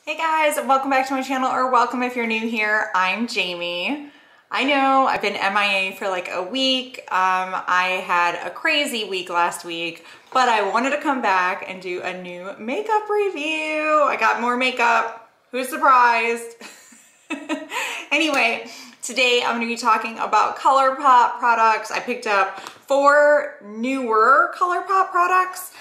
Hey guys, welcome back to my channel, or welcome if you're new here. I'm Jamie. I know I've been MIA for like a week. I had a crazy week last week, but I wanted to come back and do a new makeup review. I got more makeup. Who's surprised? Anyway, today I'm going to be talking about Colourpop products. I picked up 4 newer Colourpop products.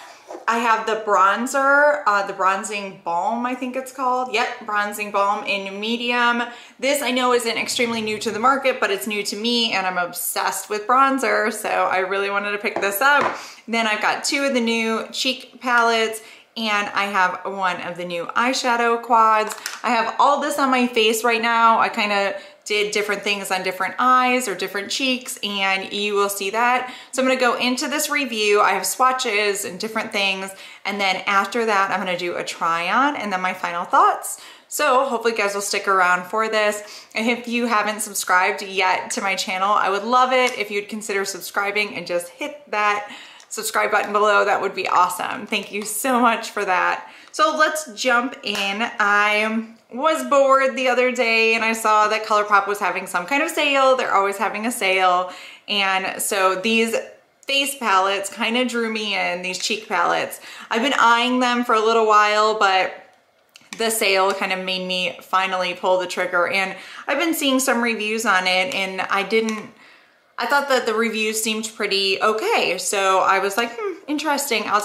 I have the bronzer, the bronzing balm, I think it's called. Yep, bronzing balm in medium. This I know isn't extremely new to the market, but it's new to me and I'm obsessed with bronzer, so I really wanted to pick this up. Then I've got 2 of the new cheek palettes and I have 1 of the new eyeshadow quads. I have all this on my face right now. I kind of did different things on different eyes or different cheeks, and you will see that. So I'm gonna go into this review. I have swatches and different things, and then after that, I'm gonna do a try on and then my final thoughts. So hopefully you guys will stick around for this. And if you haven't subscribed yet to my channel, I would love it if you'd consider subscribing and just hit that subscribe button below. That would be awesome. Thank you so much for that. So let's jump in. I was bored the other day and I saw that Colourpop was having some kind of sale. They're always having a sale. And so these face palettes kind of drew me in, these cheek palettes. I've been eyeing them for a little while, but the sale kind of made me finally pull the trigger. And I've been seeing some reviews on it and I thought that the reviews seemed pretty okay. So I was like, interesting. I'll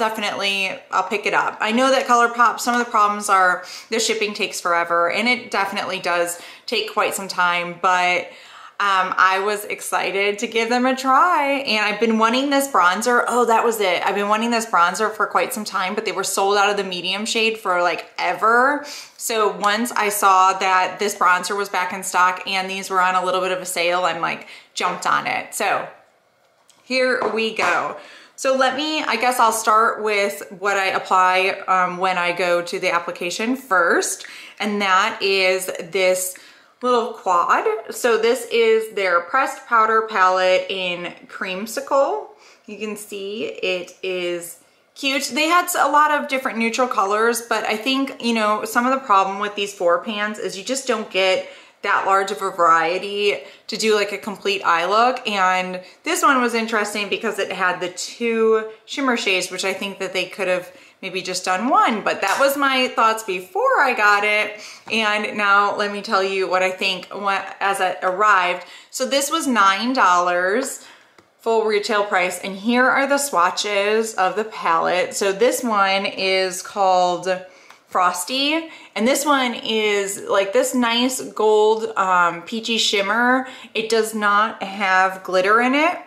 pick it up. I know that Colourpop, some of the problems are the shipping takes forever, and it definitely does take quite some time, but I was excited to give them a try, and I've been wanting this bronzer. Oh, that was it. I've been wanting this bronzer for quite some time, but they were sold out of the medium shade for like ever. So once I saw that this bronzer was back in stock and these were on a little bit of a sale, I'm like jumped on it. So here we go. So I guess I'll start with what I apply when I go to the application first, and that is this little quad. So this is their pressed powder palette in Creamsicle. You can see it is cute. They had a lot of different neutral colors, but I think, you know, some of the problem with these 4 pans is you just don't get that large of a variety to do like a complete eye look. And this one was interesting because it had the 2 shimmer shades, which I think that they could have maybe just done 1, but that was my thoughts before I got it. And now let me tell you what I think as it arrived. So this was $9 full retail price, and here are the swatches of the palette. So this one is called Frosty, and this one is like this nice gold peachy shimmer. It does not have glitter in it,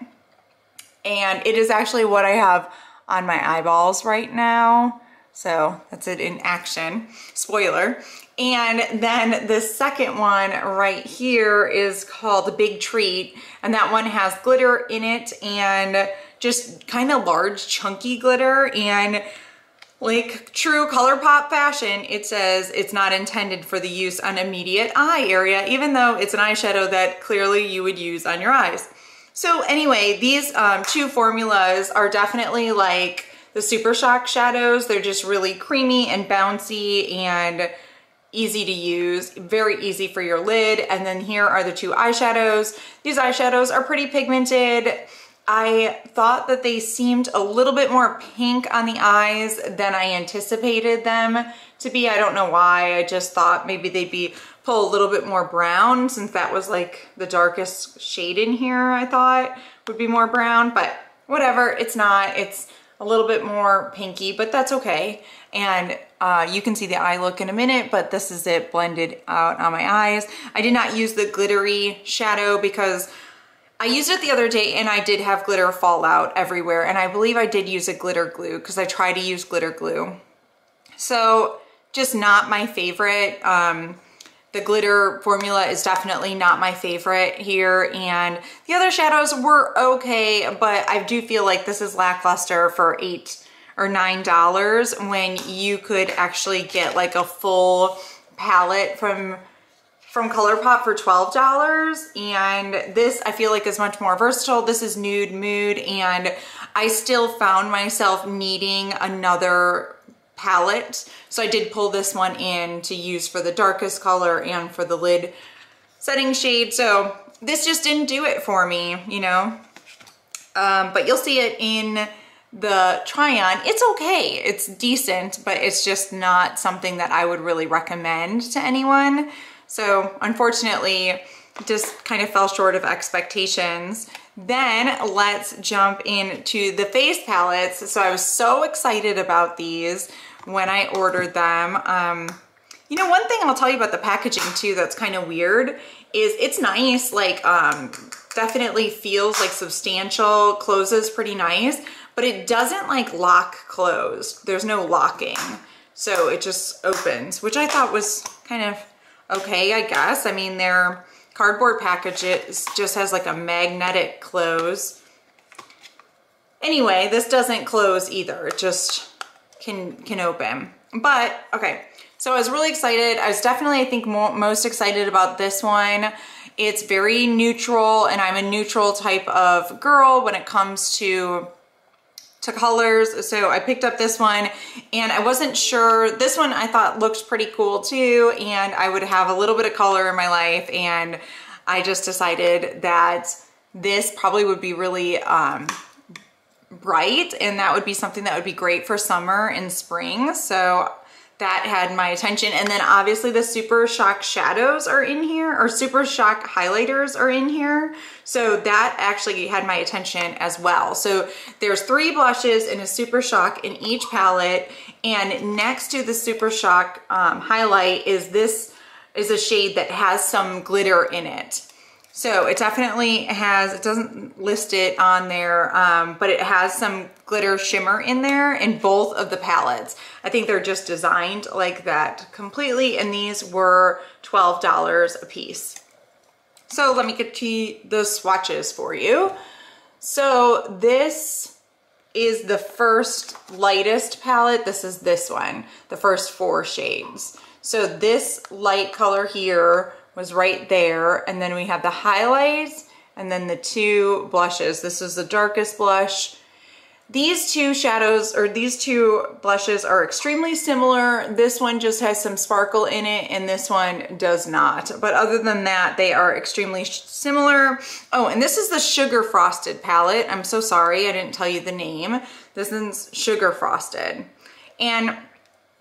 and it is actually what I have on my eyeballs right now. So that's it in action, spoiler. And then the second one right here is called The Big Treat, and that one has glitter in it and just kind of large chunky glitter, and like true Colourpop fashion, it says it's not intended for the use on immediate eye area, even though it's an eyeshadow that clearly you would use on your eyes. So anyway, these 2 formulas are definitely like the Super Shock shadows. They're just really creamy and bouncy and easy to use, very easy for your lid. And then here are the 2 eyeshadows. These eyeshadows are pretty pigmented. I thought that they seemed a little bit more pink on the eyes than I anticipated them to be. I don't know why. I just thought maybe they'd pull a little bit more brown, since that was like the darkest shade in here. I thought would be more brown, but whatever. It's not. It's a little bit more pinky, but that's okay. And you can see the eye look in a minute, but this is it blended out on my eyes. I did not use the glittery shadow because I used it the other day and I did have glitter fall out everywhere, and I believe I did use a glitter glue because I tried to use glitter glue. So just not my favorite. The glitter formula is definitely not my favorite here, and the other shadows were okay, but I do feel like this is lackluster for $8 or $9 when you could actually get like a full palette from Colourpop for $12, and this I feel like is much more versatile. This is Nude Mood, and I still found myself needing another palette. So I did pull this one in to use for the darkest color and for the lid setting shade. So this just didn't do it for me, you know. But you'll see it in the try-on. It's okay, it's decent, but it's just not something that I would really recommend to anyone. So unfortunately, just kind of fell short of expectations. Then let's jump into the face palettes. So I was so excited about these when I ordered them. You know, one thing I'll tell you about the packaging too that's kind of weird is it's nice, like definitely feels like substantial, closes pretty nice, but it doesn't like lock closed. There's no locking. So it just opens, which I thought was kind of okay, I guess. I mean, their cardboard package just has like a magnetic close. Anyway, this doesn't close either. It just can open. But okay, so I was really excited. I was definitely, I think, most excited about this one. It's very neutral, and I'm a neutral type of girl when it comes to colors. So I picked up this one, and I wasn't sure. This one I thought looked pretty cool too, and I would have a little bit of color in my life, and I just decided that this probably would be really bright, and that would be something that would be great for summer and spring. So that had my attention. And then obviously the Super Shock shadows are in here, or Super Shock highlighters are in here. So that actually had my attention as well. So there's 3 blushes and a Super Shock in each palette. And next to the Super Shock highlight is a shade that has some glitter in it. So it definitely has, it doesn't list it on there, but it has some glitter shimmer in there in both of the palettes. I think they're just designed like that completely, and these were $12 a piece. So let me get to the swatches for you. So this is the first lightest palette. This is this one, the first 4 shades. So this light color here was right there, and then we have the highlights and then the 2 blushes. This is the darkest blush. These 2 shadows, or these 2 blushes, are extremely similar. This one just has some sparkle in it, and this one does not. But other than that, they are extremely similar. Oh, and this is the Sugar Frosted palette. I'm so sorry, I didn't tell you the name. This is Sugar Frosted. And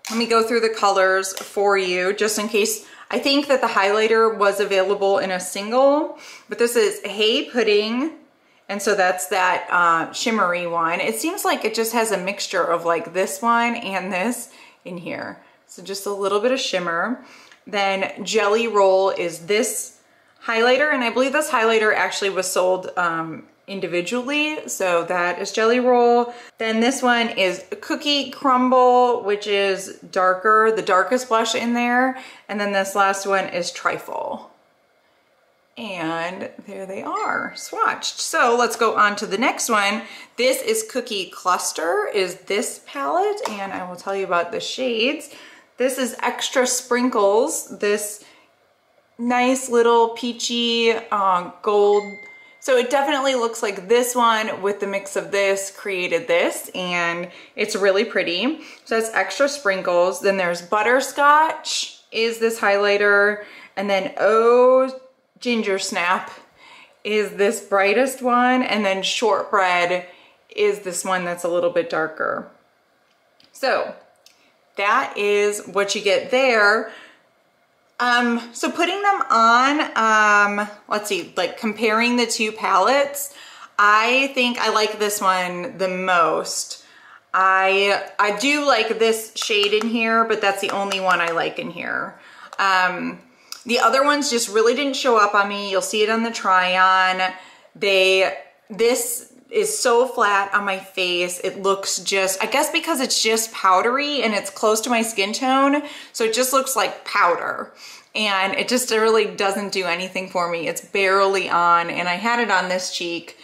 let me go through the colors for you, just in case. I think that the highlighter was available in a single, but this is Hey Pudding, and so that's that shimmery one. It seems like it just has a mixture of like this one and this in here. So just a little bit of shimmer. Then Jelly Roll is this highlighter, and I believe this highlighter actually was sold individually, so that is Jelly Roll. Then this one is Cookie Crumble, which is darker, the darkest blush in there. And then this last one is Trifle. And there they are, swatched. So let's go on to the next one. This is Cookie Cluster, is this palette, and I will tell you about the shades. This is Extra Sprinkles, this nice little peachy gold. So it definitely looks like this one with the mix of this created this, and it's really pretty. So that's Extra Sprinkles. Then there's Butterscotch is this highlighter, and then Oh Ginger Snap is this brightest one, and then Shortbread is this one that's a little bit darker. So that is what you get there. So putting them on, let's see, like comparing the 2 palettes, I think I like this one the most. I do like this shade in here, but that's the only one I like in here. The other ones just really didn't show up on me. You'll see it on the try-on. This is so flat on my face. It looks just, I guess because it's just powdery and it's close to my skin tone, so it just looks like powder. And it just really doesn't do anything for me. It's barely on, and I had it on this cheek,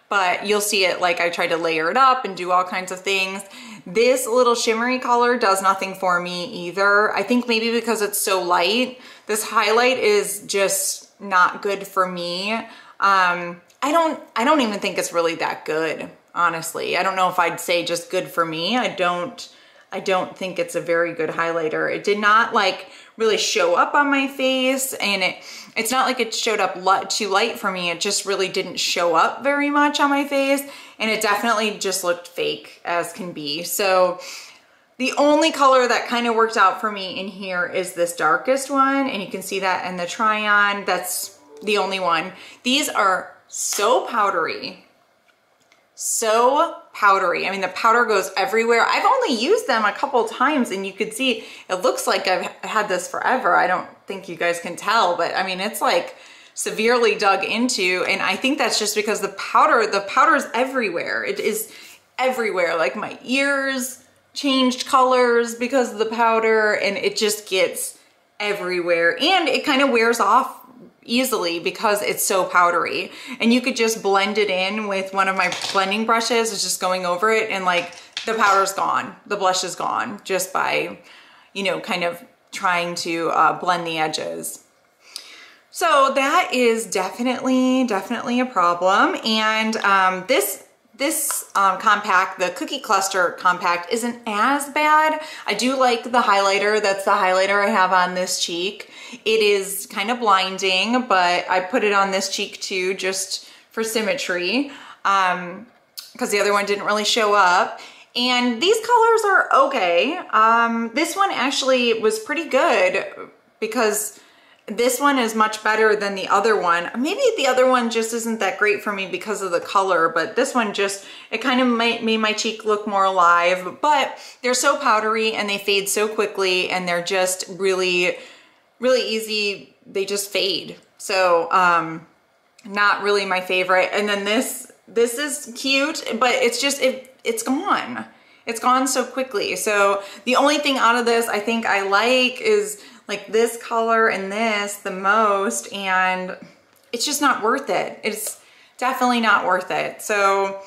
but you'll see it, like I tried to layer it up and do all kinds of things. This little shimmery color does nothing for me either. I think maybe because it's so light. This highlight is just not good for me. I don't even think it's really that good, honestly. I don't know if I'd say just good for me. I don't I don't think it's a very good highlighter. It did not like really show up on my face, and it's not like it showed up too light for me. It just really didn't show up very much on my face, and it definitely just looked fake as can be. So the only color that kind of worked out for me in here is this darkest one, and you can see that in the try-on. That's the only one. These are so powdery. So powdery. I mean, the powder goes everywhere. I've only used them a couple times, and you could see it looks like I've had this forever. I don't think you guys can tell, but I mean, it's like severely dug into, and I think that's just because the powder's everywhere. It is everywhere. Like my ears changed colors because of the powder, and it just gets everywhere, and it kind of wears off easily because it's so powdery. And you could just blend it in with one of my blending brushes. It's just going over it, and like the powder's gone, the blush is gone just by, you know, kind of trying to blend the edges. So that is definitely a problem. And this compact, the Cookie Cluster compact, isn't as bad. I do like the highlighter. That's the highlighter I have on this cheek. It is kind of blinding, but I put it on this cheek too, just for symmetry, because the other one didn't really show up. And these colors are okay. This one actually was pretty good because this one is much better than the other one. Maybe the other one just isn't that great for me because of the color, but this one just, it kind of made my cheek look more alive. But they're so powdery, and they fade so quickly, and they're just really easy. They just fade. So not really my favorite. And then this is cute, but it's just, it's gone. It's gone so quickly. So the only thing out of this I think I like is like this color and this the most, and it's just not worth it. It's definitely not worth it. So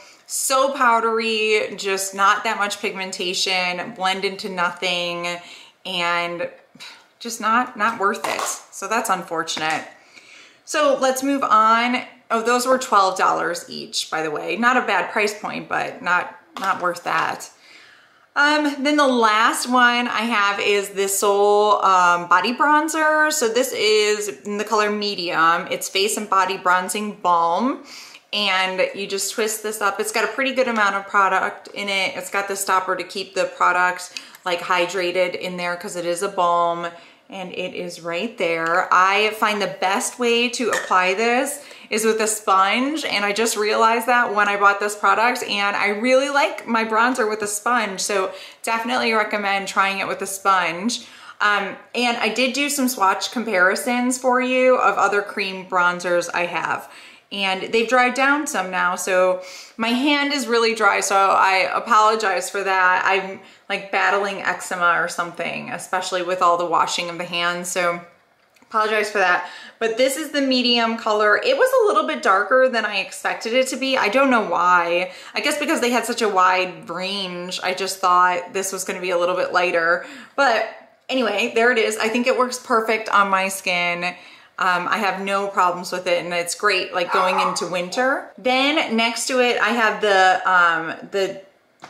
powdery, just not that much pigmentation, blend into nothing, and just not worth it. So that's unfortunate. So let's move on. Oh, those were $12 each, by the way. Not a bad price point, but not worth that. Then the last one I have is this Soul Body Bronzer. So this is in the color medium. It's Face and Body Bronzing Balm. And you just twist this up. It's got a pretty good amount of product in it. It's got the stopper to keep the product like hydrated in there because it is a balm, and it is right there. I find the best way to apply this is with a sponge, and I just realized that when I bought this product, and I really like my bronzer with a sponge, so definitely recommend trying it with a sponge. And I did do some swatch comparisons for you of other cream bronzers I have, and they've dried down some now, so my hand is really dry, so I apologize for that. I'm like battling eczema or something, especially with all the washing of the hands, so apologize for that. But this is the medium color. It was a little bit darker than I expected it to be. I don't know why. I guess because they had such a wide range, I just thought this was gonna be a little bit lighter. But anyway, there it is. I think it works perfect on my skin. I have no problems with it, and it's great like going into winter. Then next to it, I have the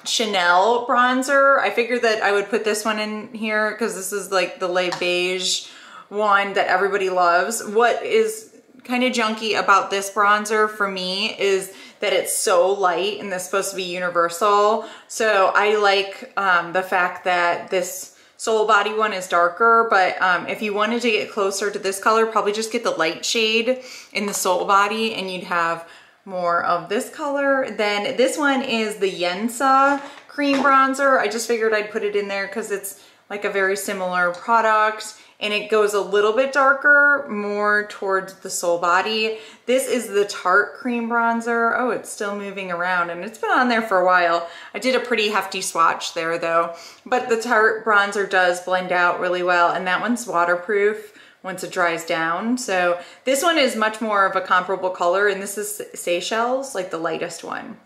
Chanel bronzer. I figured that I would put this one in here because this is like the Le Beige one that everybody loves. What is kind of junky about this bronzer for me is that it's so light, and this is supposed to be universal. So I like the fact that this Soul Body one is darker, but if you wanted to get closer to this color, probably just get the light shade in the Soul Body, and you'd have more of this color. Then this one is the Yensa cream bronzer. I just figured I'd put it in there because it's like a very similar product, and it goes a little bit darker, more towards the Soul Body. This is the Tarte cream bronzer. Oh, it's still moving around, and it's been on there for a while. I did a pretty hefty swatch there though, but the Tarte bronzer does blend out really well, and that one's waterproof once it dries down. So this one is much more of a comparable color, and this is Seychelles, like the lightest one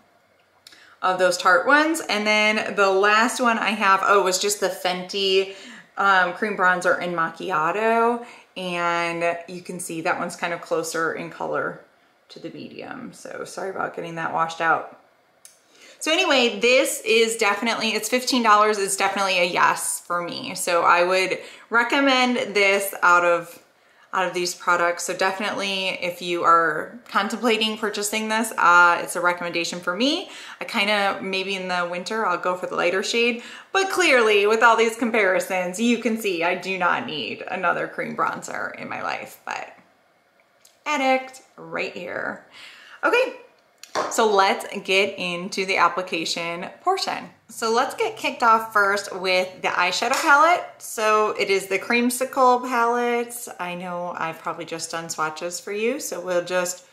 of those Tarte ones. And then the last one I have, was just the Fenty cream bronzer in Macchiato, and you can see that one's kind of closer in color to the medium. So sorry about getting that washed out. So anyway, this is definitely, it's $15. It's definitely a yes for me. So I would recommend this out of these products. So definitely if you are contemplating purchasing this, it's a recommendation for me. I kind of, maybe in the winter, I'll go for the lighter shade, but clearly with all these comparisons, you can see I do not need another cream bronzer in my life, but addict right here. Okay. So let's get into the application portion. So let's get kicked off first with the eyeshadow palette. So it is the Creamsicle palette. I know I've probably just done swatches for you, so we'll just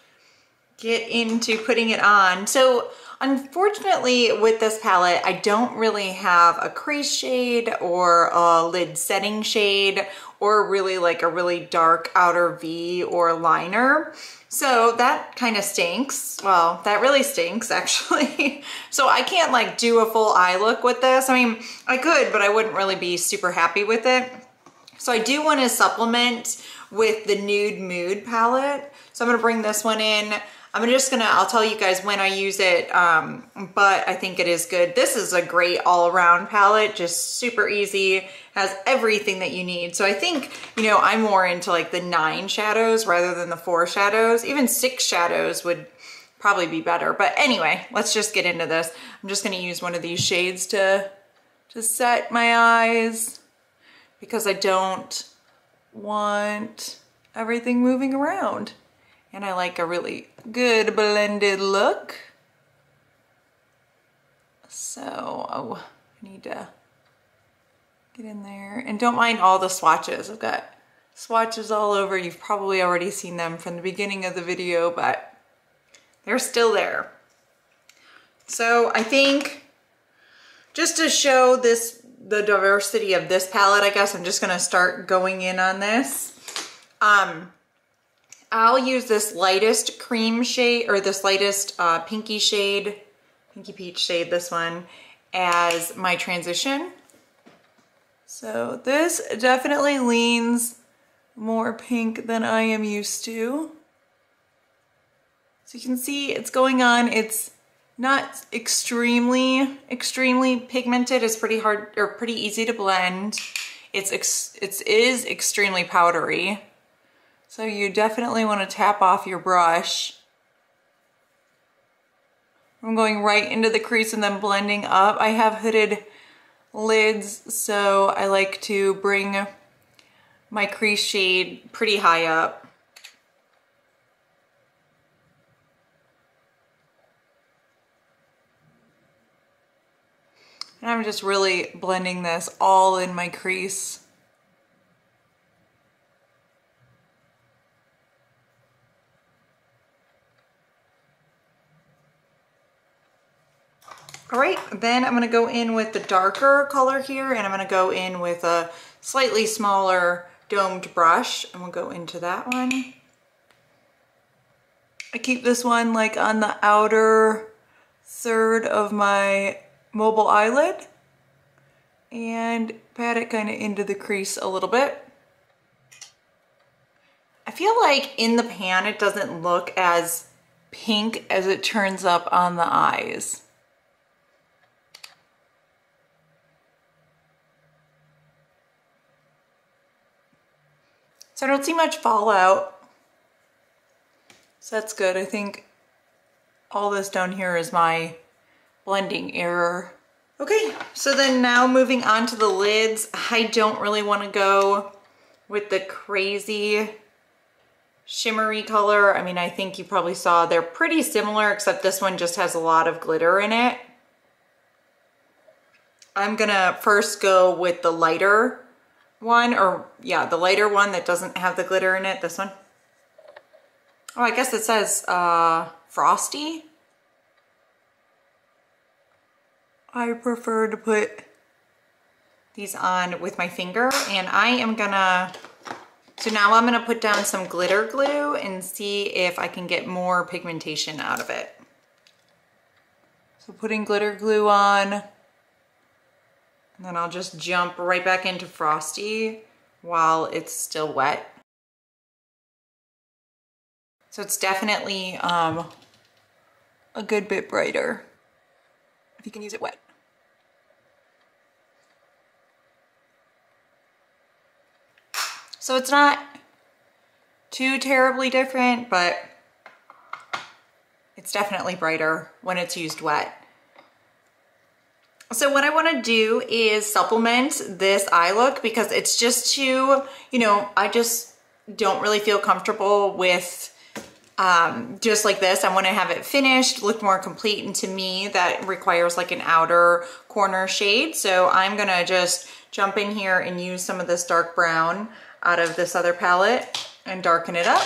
get into putting it on. So unfortunately with this palette, I don't really have a crease shade or a lid setting shade or really like a really dark outer V or liner. So that kind of stinks. Well, that really stinks actually. So I can't like do a full eye look with this. I mean, I could, but I wouldn't really be super happy with it. So I do want to supplement with the Nude Mood palette. So I'm gonna bring this one in. I'll tell you guys when I use it, but I think it is good. This is a great all-around palette, just super easy, has everything that you need. So I think, you know, I'm more into like the 9 shadows rather than the 4 shadows. Even 6 shadows would probably be better. But anyway, let's just get into this. I'm just gonna use one of these shades to set my eyes because I don't want everything moving around. And I like a really good blended look. So I need to get in there. And don't mind all the swatches. I've got swatches all over. You've probably already seen them from the beginning of the video, but they're still there. So I think just to show the diversity of this palette, I guess I'm just gonna start going in on this. I'll use this lightest cream shade, or this lightest pinky shade, pinky peach shade, this one, as my transition. So this definitely leans more pink than I am used to. So you can see it's going on. It's not extremely pigmented. It's pretty hard, or pretty easy to blend. It is extremely powdery. So you definitely want to tap off your brush. I'm going right into the crease and then blending up. I have hooded lids, so I like to bring my crease shade pretty high up. And I'm just really blending this all in my crease. All right, then I'm gonna go in with the darker color here, and I'm gonna go in with a slightly smaller domed brush, and we'll go into that one. I keep this one like on the outer third of my mobile eyelid and pat it kind of into the crease a little bit. I feel like in the pan it doesn't look as pink as it turns up on the eyes. So I don't see much fallout. So that's good. I think all this down here is my blending error. Okay, so then now moving on to the lids. I don't really want to go with the crazy shimmery color. I mean, I think you probably saw they're pretty similar, except this one just has a lot of glitter in it. I'm gonna first go with the lighter one, or yeah, the lighter one that doesn't have the glitter in it, this one. Oh, I guess it says Frosty. I prefer to put these on with my finger, and I am gonna, so now I'm gonna put down some glitter glue and see if I can get more pigmentation out of it. So putting glitter glue on, and then I'll just jump right back into Frosty while it's still wet. So it's definitely a good bit brighter. if you can use it wet. So it's not too terribly different, but it's definitely brighter when it's used wet. So what I want to do is supplement this eye look because it's just too, you know, I just don't really feel comfortable with just like this. I want to have it finished, look more complete, and to me that requires like an outer corner shade. So I'm gonna just jump in here and use some of this dark brown out of this other palette and darken it up.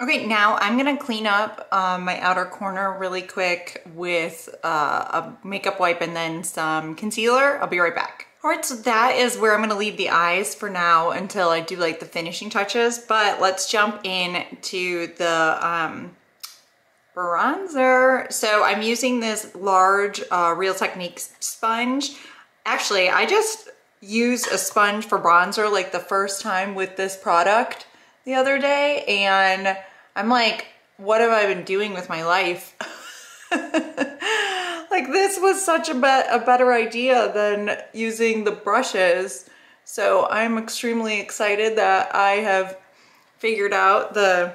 Okay, now I'm gonna clean up my outer corner really quick with a makeup wipe and then some concealer. I'll be right back. All right, so that is where I'm gonna leave the eyes for now until I do like the finishing touches, but let's jump in to the bronzer. So I'm using this large Real Techniques sponge. Actually, I just used a sponge for bronzer like the first time with this product the other day, and I'm like, what have I been doing with my life? Like, this was such a better idea than using the brushes. So I'm extremely excited that I have figured out the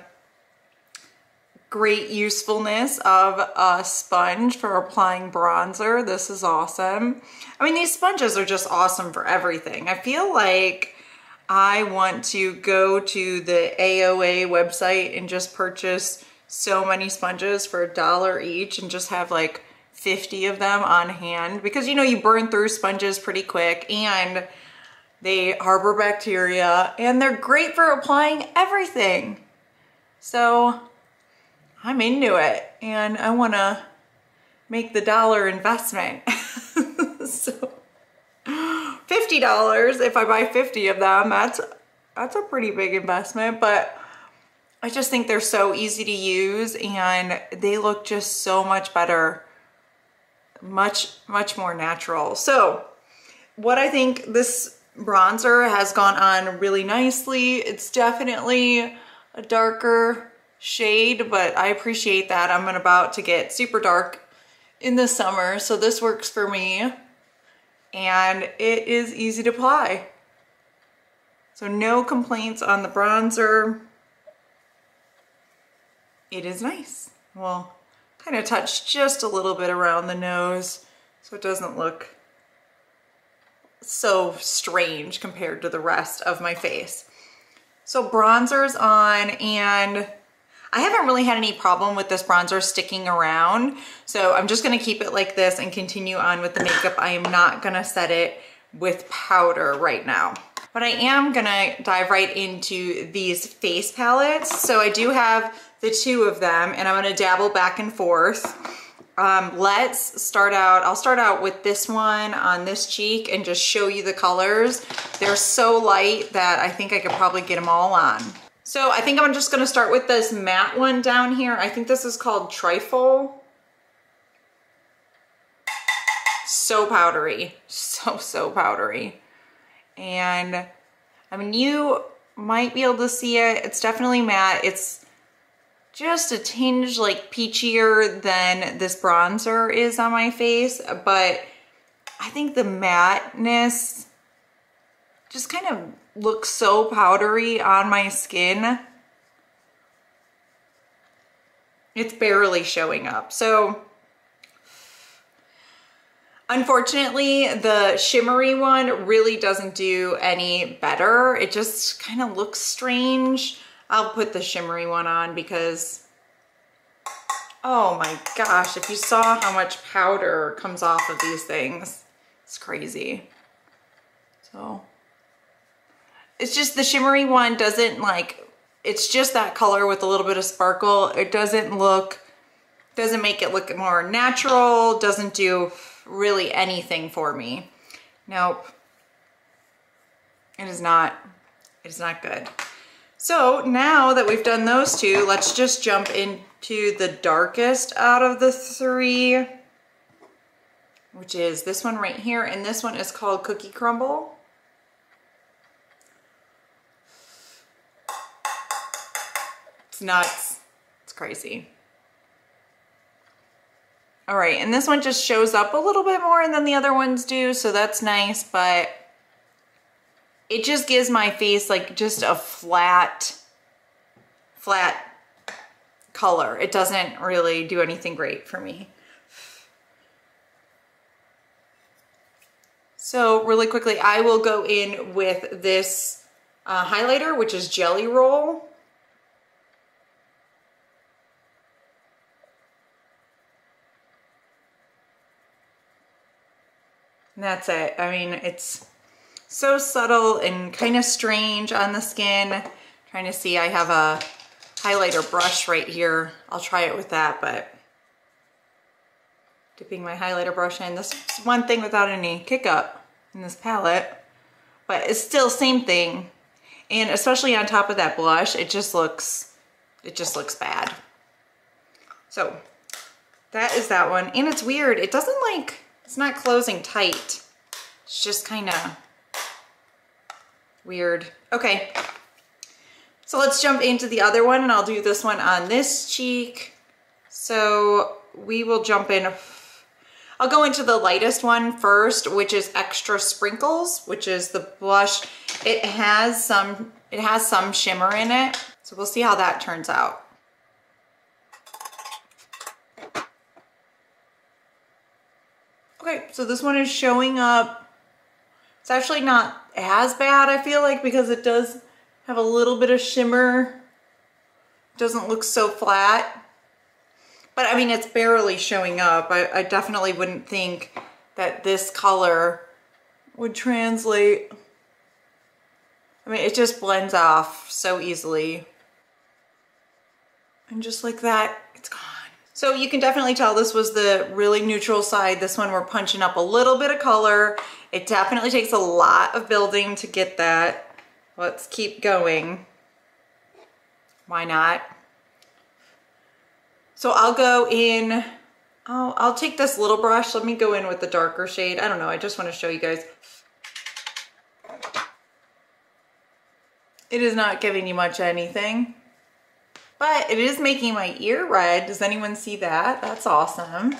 great usefulness of a sponge for applying bronzer. This is awesome. I mean, these sponges are just awesome for everything. I feel like I want to go to the AOA website and just purchase so many sponges for $1 each and just have like 50 of them on hand, because you know you burn through sponges pretty quick and they harbor bacteria and they're great for applying everything. So I'm into it and I want to make the $1 investment. So $50 if I buy 50 of them, that's a pretty big investment, but I just think they're so easy to use and they look just so much better, much more natural. So what I think, this bronzer has gone on really nicely. It's definitely a darker shade, but I appreciate that. I'm about to get super dark in the summer, so this works for me. And it is easy to apply. So no complaints on the bronzer. It is nice. Well, kind of touch just a little bit around the nose so it doesn't look so strange compared to the rest of my face. So bronzer's on, and I haven't really had any problem with this bronzer sticking around, so I'm just gonna keep it like this and continue on with the makeup. I am not gonna set it with powder right now. But I am gonna dive right into these face palettes. So I do have the two of them and I'm gonna dabble back and forth. Let's start out, I'll start out with this one on this cheek and just show you the colors. They're so light that I think I could probably get them all on. So I think I'm just gonna start with this matte one down here. I think this is called Trifle. So powdery, so powdery. And I mean, you might be able to see it. It's definitely matte. It's just a tinge like peachier than this bronzer is on my face, but I think the matteness just kind of looks so powdery on my skin. It's barely showing up. So unfortunately, the shimmery one really doesn't do any better. It just kind of looks strange. I'll put the shimmery one on because, oh my gosh, if you saw how much powder comes off of these things, it's crazy. So it's just the shimmery one doesn't like, it's just that color with a little bit of sparkle. It doesn't make it look more natural, doesn't do really anything for me. Nope. It is not good. So now that we've done those two, let's just jump into the darkest out of the three. which is this one right here, and this one is called Cookie Crumble. It's nuts. It's crazy. All right, and this one just shows up a little bit more than the other ones do, so that's nice, but it just gives my face like just a flat color. It doesn't really do anything great for me. So really quickly, I will go in with this highlighter, which is Jelly Roll. And that's it. I mean, it's so subtle and kind of strange on the skin. Trying to see, I have a highlighter brush right here. I'll try it with that, but dipping my highlighter brush in. This is one thing without any kick up in this palette, but it's still same thing. And especially on top of that blush, it just looks bad. So that is that one. And it's weird. It doesn't like, it's not closing tight. It's just kind of weird. Okay, so let's jump into the other one, and I'll do this one on this cheek. So we will jump in. I'll go into the lightest one first, which is Extra Sprinkles, which is the blush. It has some shimmer in it. So we'll see how that turns out. Okay, so this one is showing up. It's actually not as bad, I feel like, because it does have a little bit of shimmer. It doesn't look so flat. But I mean, it's barely showing up. I definitely wouldn't think that this color would translate. I mean, it just blends off so easily. And just like that, it's gone. So you can definitely tell this was the really neutral side. This one we're punching up a little bit of color. It definitely takes a lot of building to get that. Let's keep going. Why not? So I'll go in, I'll take this little brush. Let me go in with the darker shade. I don't know, I just want to show you guys. It is not giving you much anything. But it is making my ear red. Does anyone see that? That's awesome.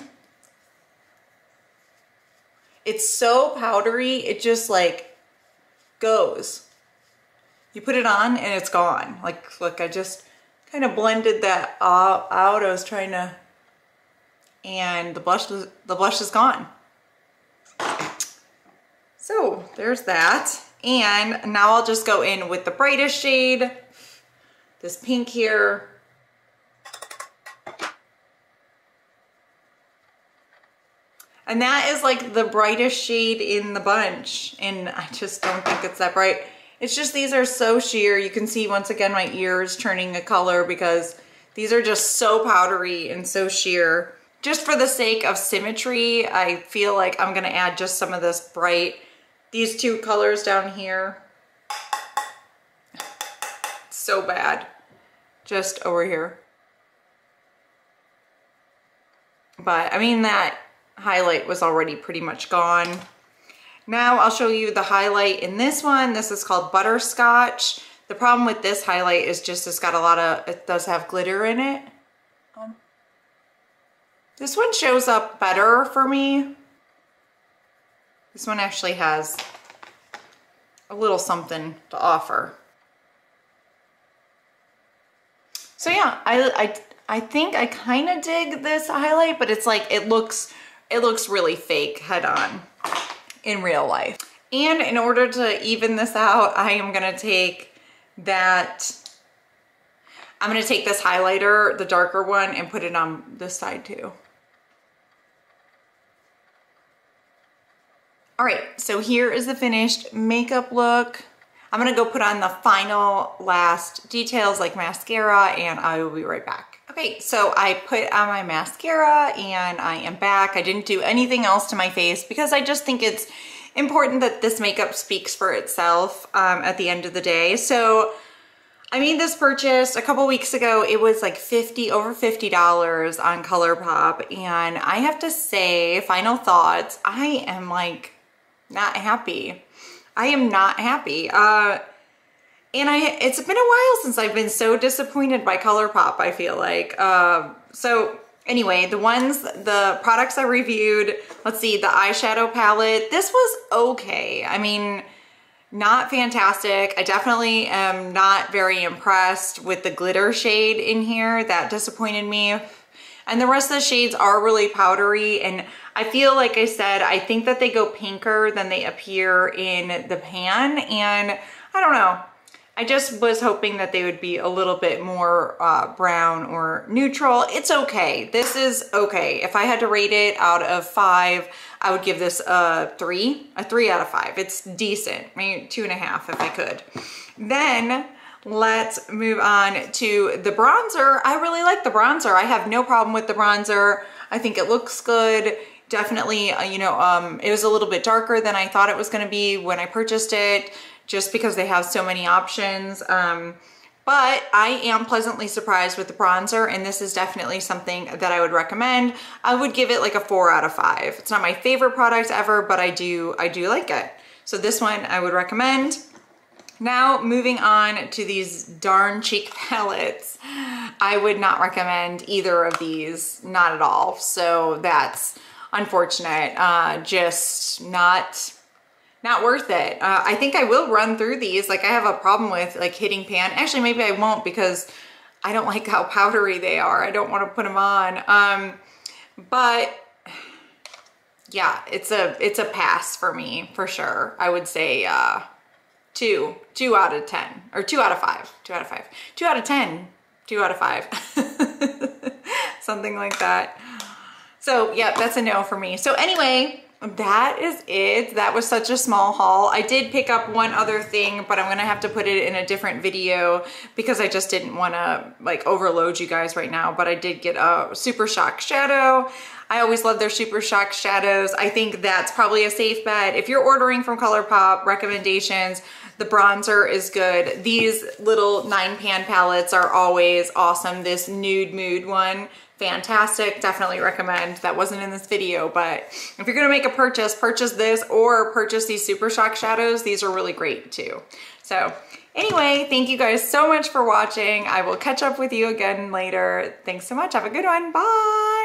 It's so powdery, it just like goes. You put it on and it's gone. Like, look, I just kind of blended that out. I was trying to, and the blush is gone. So there's that. And now I'll just go in with the brightest shade. This pink here. And that is like the brightest shade in the bunch. And I just don't think it's that bright. It's just these are so sheer. You can see once again my ears turning a color because these are just so powdery and so sheer. Just for the sake of symmetry, I feel like I'm gonna add just some of this bright, these two colors down here. So bad, just over here. But I mean, that highlight was already pretty much gone. Now I'll show you the highlight in this one. This is called Butterscotch. The problem with this highlight is just it's got a lot of, it does have glitter in it. This one shows up better for me. This one actually has a little something to offer. So yeah, I think I kind of dig this highlight, but it's like, it looks really fake head on in real life. And in order to even this out, I am gonna take this highlighter, the darker one, and put it on this side too. All right, so here is the finished makeup look. I'm gonna go put on the final last details like mascara, and I will be right back. Okay, so I put on my mascara and I am back. I didn't do anything else to my face because I just think it's important that this makeup speaks for itself at the end of the day. So I made this purchase a couple weeks ago. It was like over $50 on Colourpop, and I have to say, final thoughts, I am like not happy. I am not happy. And it's been a while since I've been so disappointed by Colourpop, I feel like. So anyway, the products I reviewed, let's see, the eyeshadow palette, this was okay. I mean, not fantastic. I definitely am not very impressed with the glitter shade in here. That disappointed me. And the rest of the shades are really powdery, and I feel like I said, I think that they go pinker than they appear in the pan, and I don't know. I just was hoping that they would be a little bit more brown or neutral. It's okay. This is okay. If I had to rate it out of 5, I would give this a 3 out of 5. It's decent, maybe 2.5 if I could. Then let's move on to the bronzer. I really like the bronzer. I have no problem with the bronzer. I think it looks good. Definitely, you know, it was a little bit darker than I thought it was gonna be when I purchased it, just because they have so many options. But I am pleasantly surprised with the bronzer, and this is definitely something that I would recommend. I would give it like a 4 out of 5. It's not my favorite product ever, but I do like it. So this one I would recommend. Now moving on to these darn cheek palettes. I would not recommend either of these, not at all. So that's unfortunate, just not worth it. I think I will run through these. Like, I have a problem with like hitting pan. Actually, maybe I won't, because I don't like how powdery they are. I don't want to put them on. But yeah, it's a pass for me for sure. I would say 2 out of 10, or 2 out of 5, 2 out of 5, 2 out of 10, 2 out of 5, something like that. So yeah, that's a no for me. So anyway, that is it. That was such a small haul. I did pick up one other thing, but I'm gonna have to put it in a different video because I just didn't wanna like overload you guys right now. But I did get a Super Shock shadow. I always love their Super Shock shadows. I think that's probably a safe bet. If you're ordering from Colourpop, recommendations, the bronzer is good. These little 9-pan palettes are always awesome. This Nude Mood one, fantastic, definitely recommend. That wasn't in this video, but if you're gonna make a purchase this or purchase these Super Shock shadows. These are really great too. So anyway, thank you guys so much for watching. I will catch up with you again later. Thanks so much, have a good one, bye.